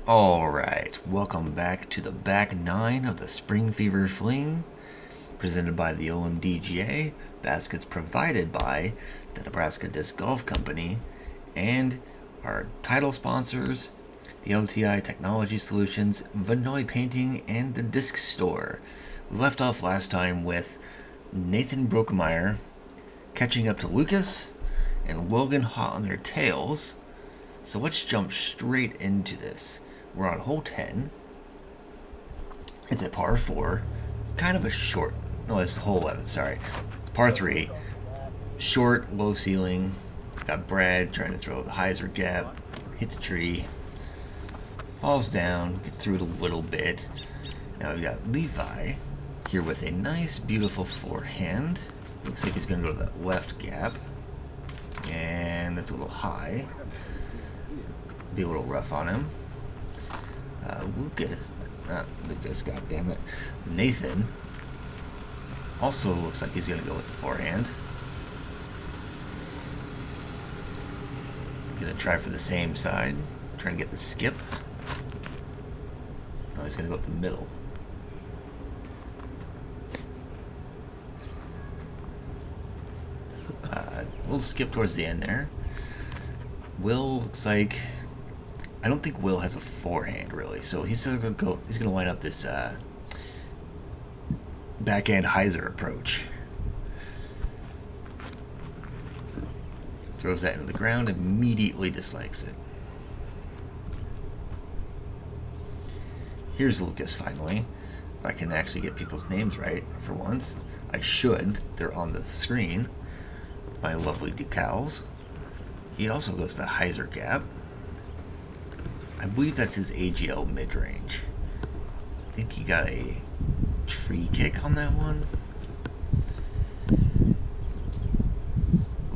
Alright, welcome back to the back nine of the Spring Fever Fling, presented by the OMDGA, baskets provided by the Nebraska Disc Golf Company, and our title sponsors, the LTI Technology Solutions, Vinoy Painting, and the Disc Store. We left off last time with Nathan Brokemeyer catching up to Lucas and Logan hot on their tails. So let's jump straight into this. We're on hole 10. It's a par 4. Kind of a short. No, it's hole 11, sorry. It's par 3. Short, low ceiling. Got Brad trying to throw the hyzer gap. Hits a tree. Falls down. Gets through it a little bit. Now we've got Levi here with a nice, beautiful forehand. Looks like he's going to go to that left gap. And that's a little high. Be a little rough on him. Lucas, goddammit. Nathan also looks like he's going to go with the forehand. He's going to try for the same side. Trying to get the skip. Oh, he's going to go up the middle. We'll skip towards the end there. Will looks like... I don't think Will has a forehand really, so he's still gonna go. He's gonna line up this backhand hyzer approach. Throws that into the ground, immediately dislikes it. Here's Lucas finally. If I can actually get people's names right for once, I should. They're on the screen. My lovely decals. He also goes to hyzer gap. I believe that's his AGL mid-range. I think he got a tree kick on that one.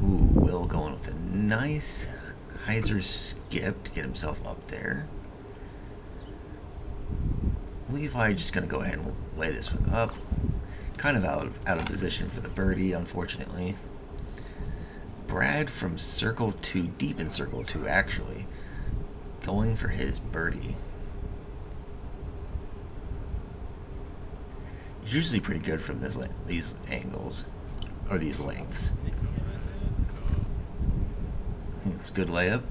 Ooh, Will going with a nice hyzer skip to get himself up there. Levi just going to go ahead and lay this one up. Kind of out of position for the birdie, unfortunately. Brad from circle 2, deep in circle 2 actually, going for his birdie. He's usually pretty good from these angles, or these lengths. It's a good layup.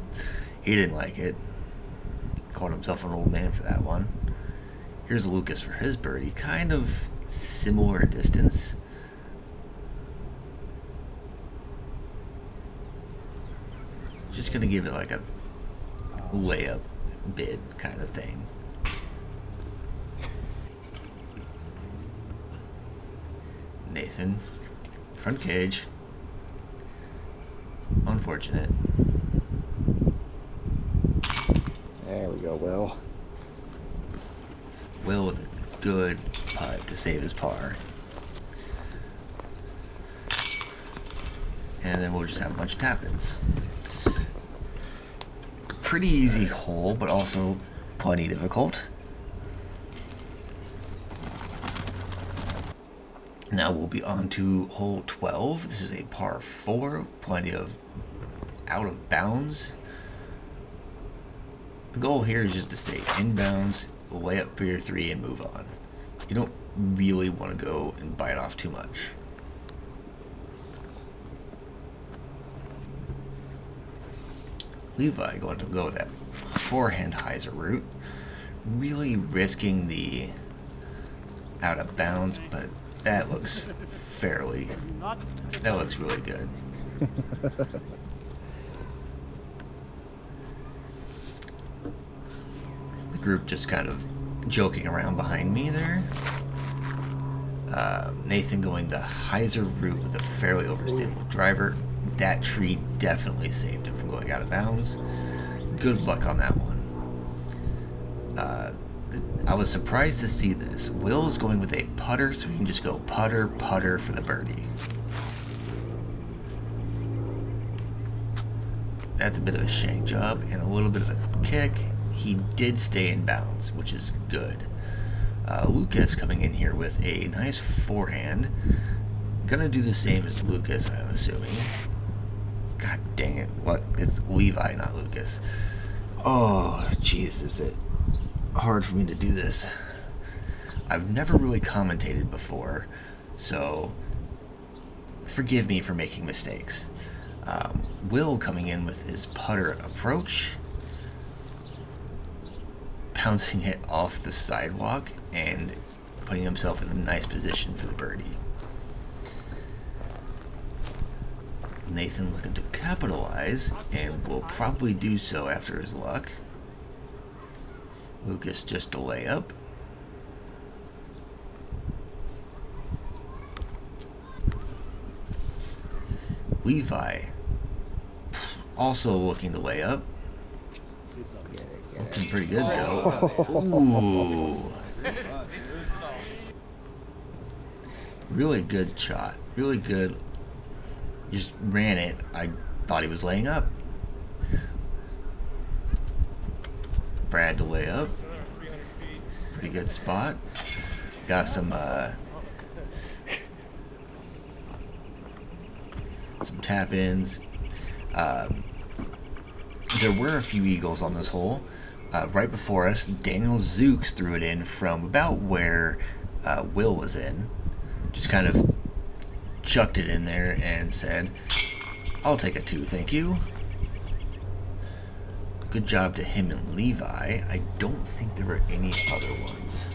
He didn't like it. Called himself an old man for that one. Here's Lucas for his birdie. Kind of similar distance. Just gonna give it like a layup bid kind of thing. Nathan, front cage. Unfortunate. There we go, Will. Will with a good putt to save his par. And then we'll just have a bunch of tap-ins. Pretty easy hole, but also plenty difficult. Now we'll be on to hole 12. This is a par 4, plenty of out of bounds. The goal here is just to stay inbounds, lay up for your 3, and move on. You don't really want to go and bite off too much. Levi going to go with that forehand hyzer route, really risking the out of bounds, but that looks really good. The group just kind of joking around behind me there. Nathan going the hyzer route with a fairly overstable driver. That tree definitely saved him from going out of bounds. Good luck on that one. I was surprised to see this. Will's going with a putter, so we can just go putter, putter for the birdie. That's a bit of a shank job and a little bit of a kick. He did stay in bounds, which is good. Lucas coming in here with a nice forehand. Gonna do the same as Lucas, I'm assuming. God dang it. What? It's Levi, not Lucas. Oh, jeez, is it? hard for me to do this. I've never really commentated before, so forgive me for making mistakes. Will coming in with his putter approach, pouncing it off the sidewalk and putting himself in a nice position for the birdie. Nathan looking to capitalize, and will probably do so after his luck. Lucas just a layup. Levi also looking to lay up. Looking pretty good though. Ooh. Really good shot. Really good. Just ran it. I thought he was laying up. Brad to lay up. Pretty good spot. Got some tap-ins. There were a few eagles on this hole. Right before us, Daniel Zooks threw it in from about where Will was in. Just kind of chucked it in there and said, "I'll take a 2, thank you." Good job to him and Levi. I don't think there were any other ones.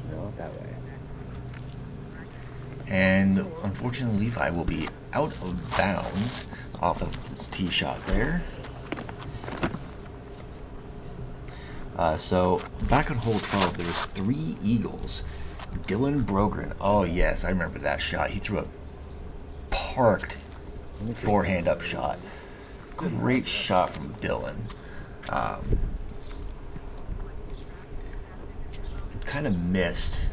No, that way. And unfortunately, Levi will be out of bounds off of this tee shot there. So back on hole 12, there was 3 eagles. Dylan Brogren. Oh yes, I remember that shot. He threw a parked forehand up shot. Great shot from Dylan. Kind of missed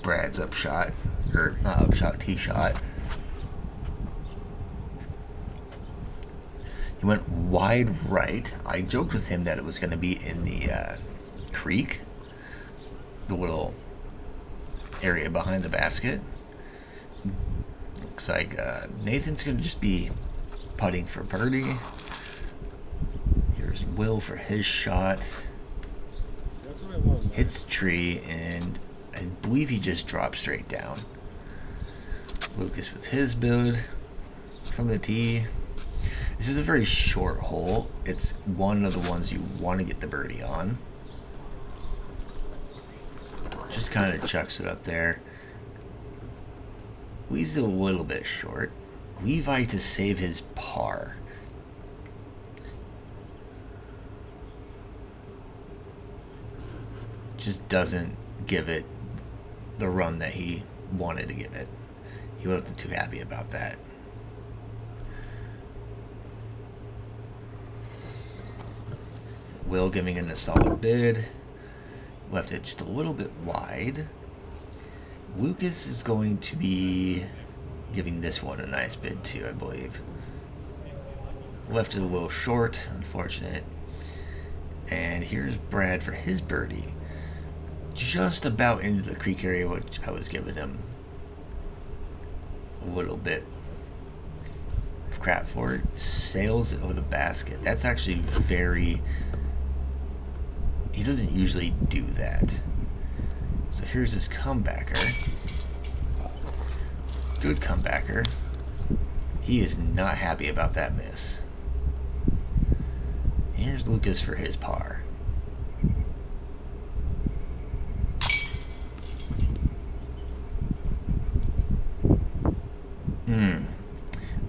Brad's upshot, or not upshot, tee shot. He went wide right. I joked with him that it was going to be in the creek, the little area behind the basket. Looks like Nathan's going to just be putting for birdie. Here's Will for his shot. Hits tree, and I believe he just dropped straight down. Lucas with his build from the tee. This is a very short hole. It's one of the ones you want to get the birdie on. Just kind of chucks it up there. Leaves it a little bit short. Levi to save his par. Just doesn't give it the run that he wanted to give it. He wasn't too happy about that. Will giving it a solid bid. Left it just a little bit wide. Lucas is going to be giving this one a nice bid too, I believe. Left it a little short, unfortunate. And here's Brad for his birdie. Just about into the creek area, which I was giving him a little bit of crap for it. Sails it over the basket. That's actually very... He doesn't usually do that. So here's his comebacker. Good comebacker. He is not happy about that miss. Here's Lucas for his par.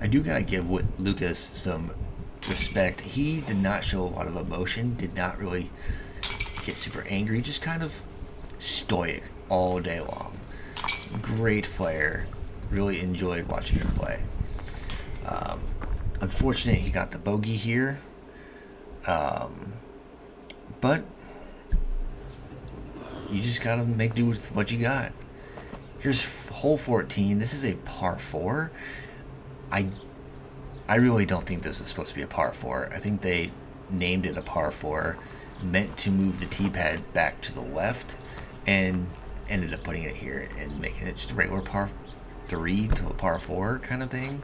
I do gotta give Lucas some respect. He did not show a lot of emotion, did not really get super angry, just kind of stoic all day long. Great player. Really enjoyed watching him play. Unfortunate he got the bogey here. But you just gotta make do with what you got. Here's hole 14. This is a par 4. I really don't think this is supposed to be a par 4. I think they named it a par 4, meant to move the tee pad back to the left, and ended up putting it here and making it just a regular par 3 to a par 4 kind of thing.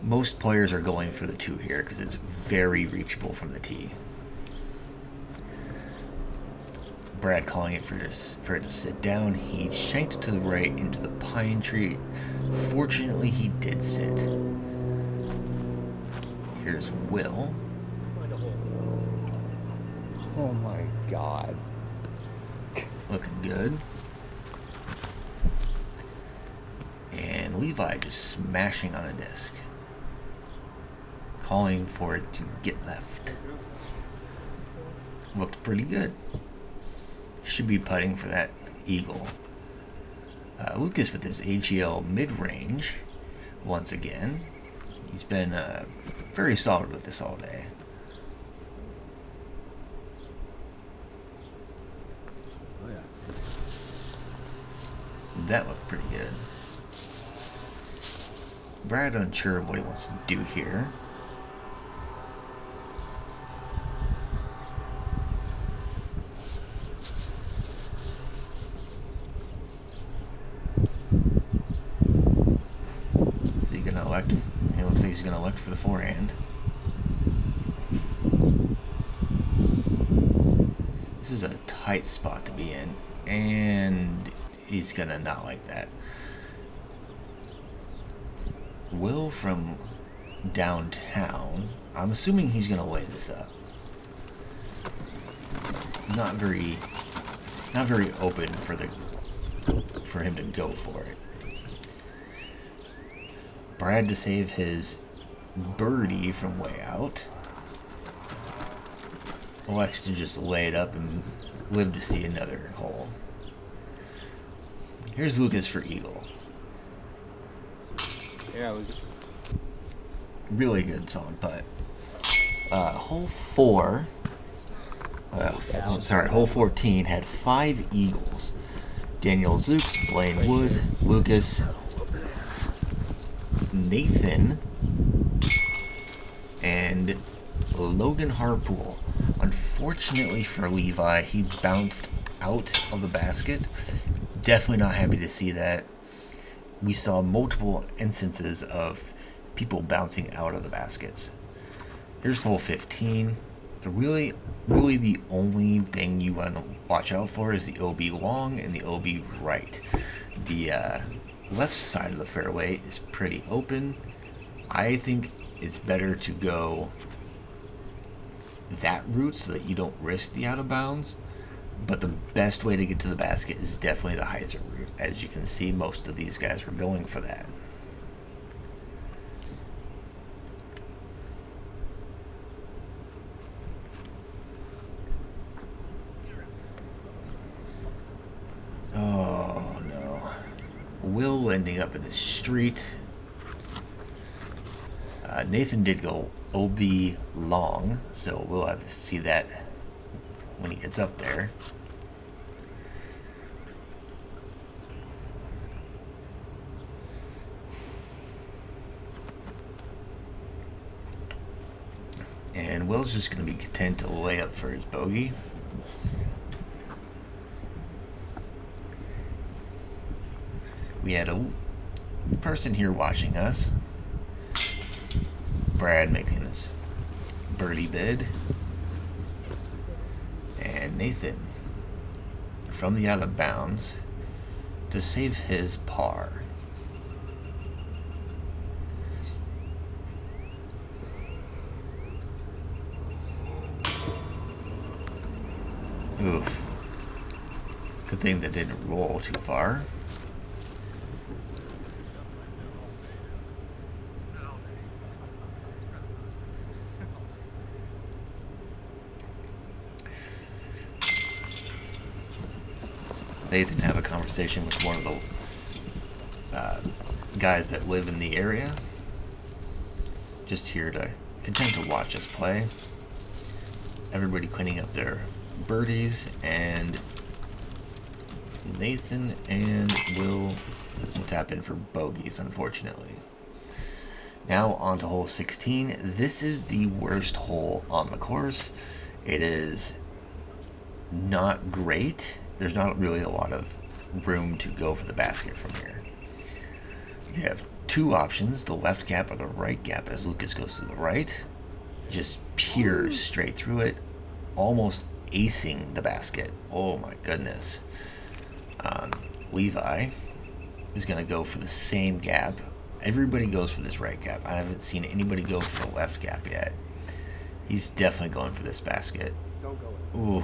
Most players are going for the 2 here because it's very reachable from the tee. Brad calling it for it to sit down. He shanked it to the right into the pine tree. Fortunately, he did sit. Here's Will. Oh my God. Looking good. And Levi just smashing on a disc. Calling for it to get left. Looked pretty good. Should be putting for that eagle. Lucas with his AGL mid-range once again. He's been very solid with this all day. Oh yeah. That looked pretty good. Brad unsure of what he wants to do here. It looks like he's going to elect for the forehand. This is a tight spot to be in, and he's going to not like that. Will from downtown, I'm assuming he's going to lay this up. Not very open for him to go for it. Brad to save his birdie from way out. Elects to just lay it up and live to see another hole. Here's Lucas for eagle. Yeah, Lucas. Really good solid putt. Hole 4. Hole 14 had 5 eagles. Daniel Zooks, Blaine Wood, Lucas, Nathan, and Logan Harpool. Unfortunately for Levi, he bounced out of the basket. Definitely not happy to see that. We saw multiple instances of people bouncing out of the baskets. Here's hole 15. Really the only thing you want to watch out for is the OB long and the OB right. The left side of the fairway is pretty open. I think it's better to go that route so that you don't risk the out of bounds. But the best way to get to the basket is definitely the hyzer route. As you can see, most of these guys were going for that. Oh no. Will ending up in the street. Nathan did go OB long, so we'll have to see that when he gets up there. And Will's just going to be content to lay up for his bogey. We had a person here watching us. Brad making his birdie bid. And Nathan from the out of bounds to save his par. Oof. Good thing that didn't roll too far. Nathan have a conversation with one of the guys that live in the area. Just here to content to watch us play. Everybody cleaning up their birdies, and Nathan and Will tap in for bogeys, unfortunately. Now on to hole 16. This is the worst hole on the course. It is not great. There's not really a lot of room to go for the basket from here. You have two options, the left gap or the right gap, as Lucas goes to the right. Just peters straight through it, almost acing the basket. Oh my goodness. Levi is going to go for the same gap. Everybody goes for this right gap. I haven't seen anybody go for the left gap yet. He's definitely going for this basket. Don't go in. Ooh.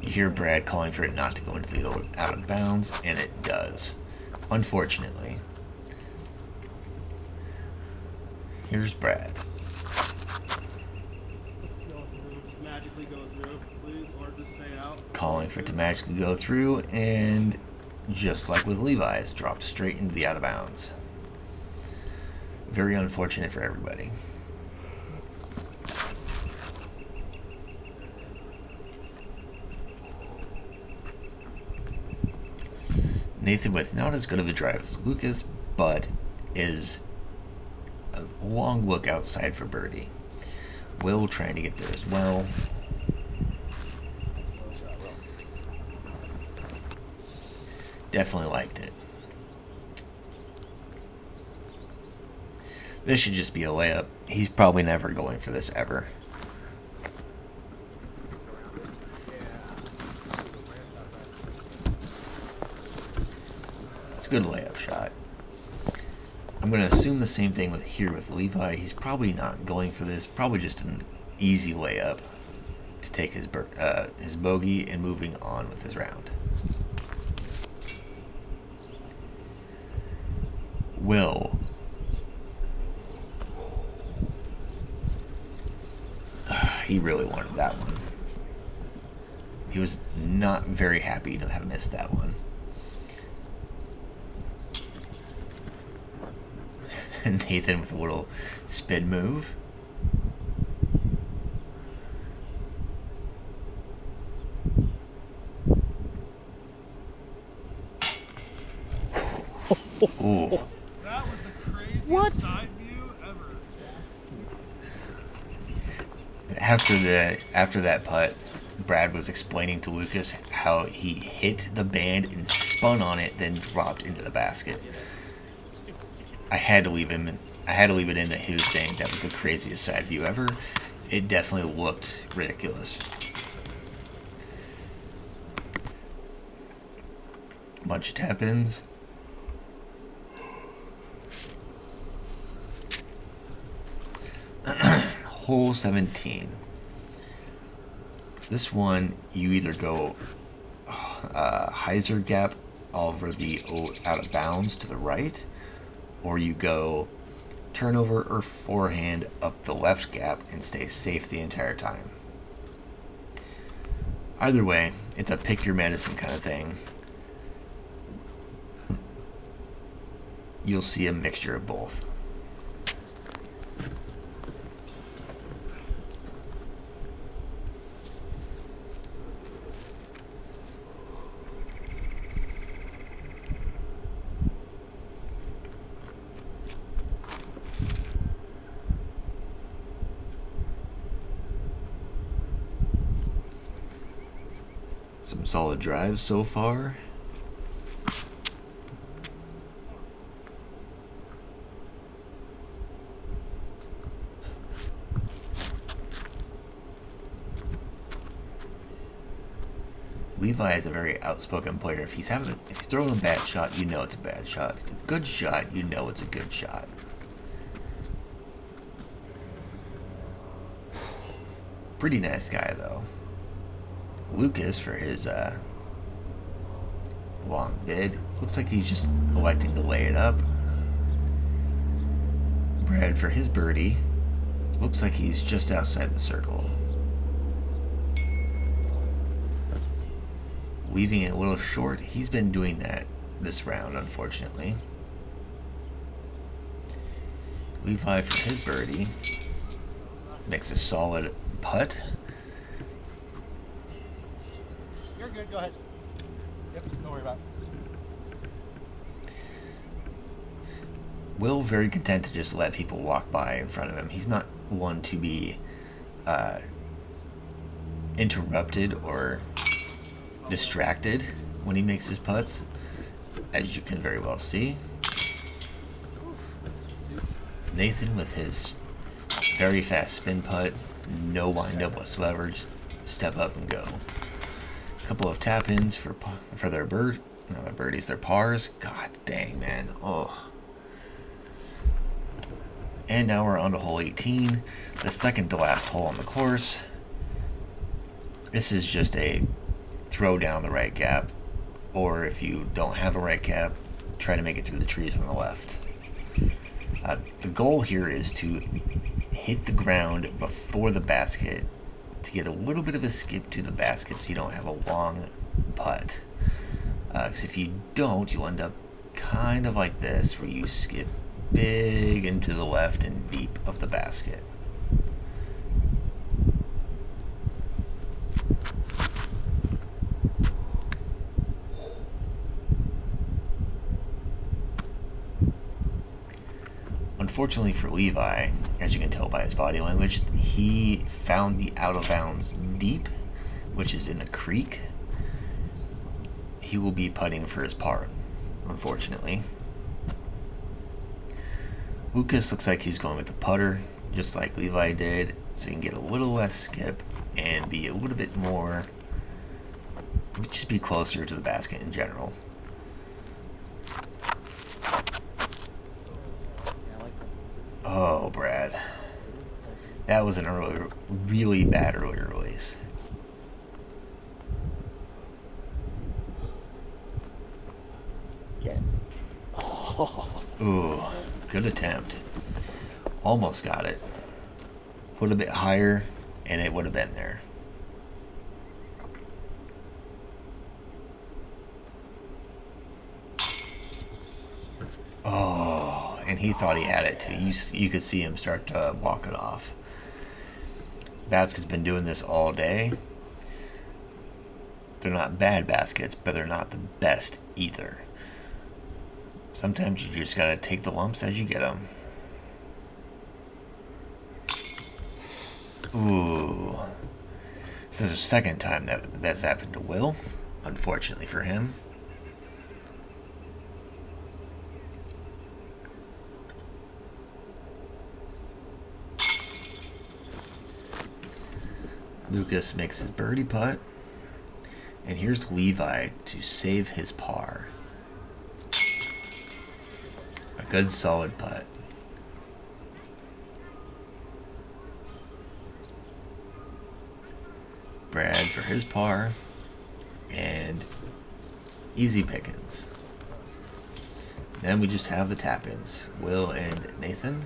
You hear Brad calling for it not to go into the out of bounds, and it does. Unfortunately. Here's Brad. Just magically go through, please, or just stay out. Calling for it to magically go through, and just like with Levi's, drops straight into the out of bounds. Very unfortunate for everybody. Nathan with not as good of a drive as Lucas, but is a long look outside for birdie. Will trying to get there as well. Definitely liked it. This should just be a layup. He's probably never going for this ever. It's a good layup shot. I'm going to assume the same thing with Levi. He's probably not going for this. Probably just an easy layup to take his bogey and moving on with his round. Will. He really wanted that one. He was not very happy to have missed that one. And Nathan with a little spin move. Ooh. That was the craziest side view ever. After that putt, Brad was explaining to Lucas how he hit the band and spun on it, then dropped into the basket. I had to leave it in that he was saying that was the craziest side view ever. It definitely looked ridiculous. Bunch of tap-ins. Hole 17. This one, you either go hyzer gap over the out of bounds to the right, or you go turnover or forehand up the left gap and stay safe the entire time. Either way, it's a pick your medicine kind of thing. You'll see a mixture of both. Some solid drives so far. Levi is a very outspoken player. If he's throwing a bad shot, you know it's a bad shot. If it's a good shot, you know it's a good shot. Pretty nice guy though. Lucas for his long bid. Looks like he's just electing to lay it up. Brad for his birdie. Looks like he's just outside the circle. Leaving it a little short. He's been doing that this round, unfortunately. Levi for his birdie. Makes a solid putt. You're good. Go ahead. Yep. Don't worry about it. Will very content to just let people walk by in front of him. He's not one to be interrupted or distracted when he makes his putts, as you can very well see. Nathan with his very fast spin putt, no wind up whatsoever, just step up and go. A couple of tap ins for their not their birdies, their pars. God dang, man. Oh. And now we're on to hole 18, the second to last hole on the course. This is just a throw down the right gap, or if you don't have a right gap, try to make it through the trees on the left. The goal here is to hit the ground before the basket to get a little bit of a skip to the basket so you don't have a long putt. Because if you don't, you'll end up kind of like this, where you skip big into the left and deep of the basket. Unfortunately for Levi, as you can tell by his body language, he found the out of bounds deep, which is in the creek. He will be putting for his par, unfortunately. Lucas looks like he's going with the putter, just like Levi did, so he can get a little less skip and be a little bit more, just be closer to the basket in general. Oh, Brad. That was an really bad earlier release. Yeah. Oh. Ooh, good attempt. Almost got it. Would have been higher, and it would have been there. Oh, and he thought he had it too. You could see him start to walk it off. Basket's been doing this all day. They're not bad baskets, but they're not the best either. Sometimes you just gotta take the lumps as you get them. Ooh. This is the second time that's happened to Will, unfortunately for him. Lucas makes his birdie putt, and here's Levi to save his par. A good solid putt. Brad for his par, and easy pickings. Then we just have the tap-ins, Will and Nathan.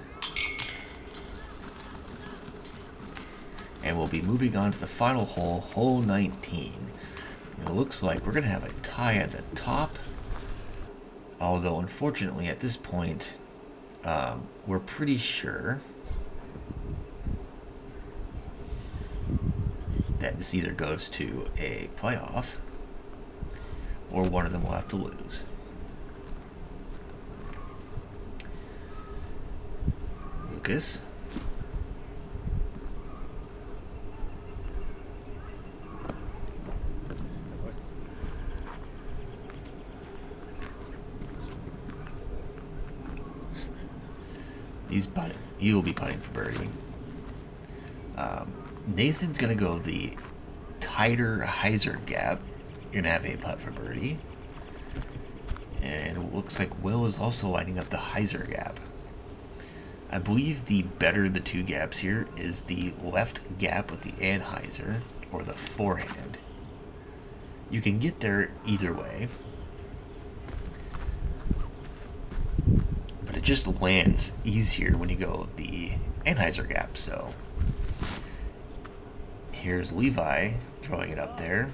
And we'll be moving on to the final hole, hole 19. It looks like we're going to have a tie at the top. Although, unfortunately, at this point, we're pretty sure that this either goes to a playoff or one of them will have to lose. Lucas. He's putting. He will be putting for birdie. Nathan's going to go the tighter hyzer gap. You're going to have a putt for birdie. And it looks like Will is also lining up the hyzer gap. I believe the better of the two gaps here is the left gap with the anhyzer or the forehand. You can get there either way. But it just lands easier when you go the anhyzer gap, so... Here's Levi throwing it up there.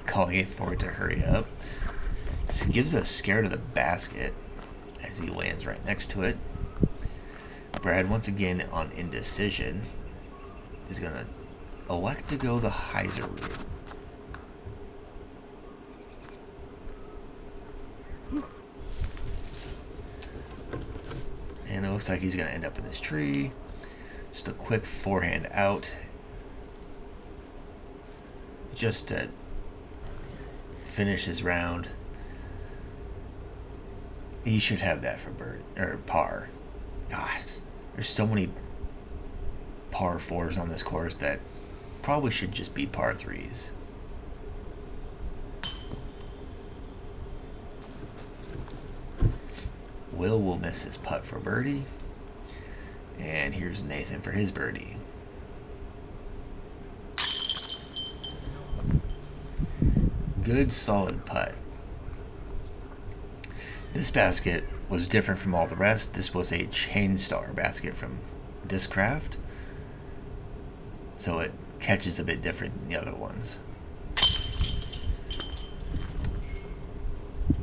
Calling it for it to hurry up. This gives a scare to the basket as he lands right next to it. Brad, once again on indecision, is going to elect to go the hyzer route. looks like he's going to end up in this tree. Just a quick forehand out. Just to finish his round. He should have that for bird or par. God, there's so many par 4s on this course that probably should just be par 3s. Will miss his putt for birdie. And here's Nathan for his birdie. Good solid putt. This basket was different from all the rest. This was a chain star basket from Discraft, so it catches a bit different than the other ones.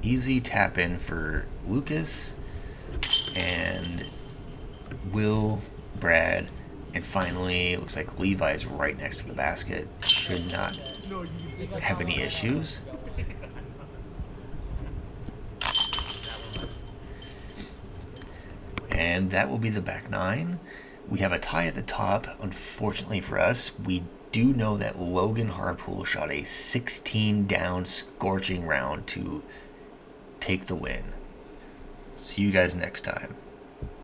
Easy tap in for Lucas and Will, Brad, and finally it looks like Levi's right next to the basket. Should not have any issues. And that will be the back nine. We have a tie at the top. Unfortunately for us, we do know that Logan Harpool shot a 16 down scorching round to take the win. See you guys next time.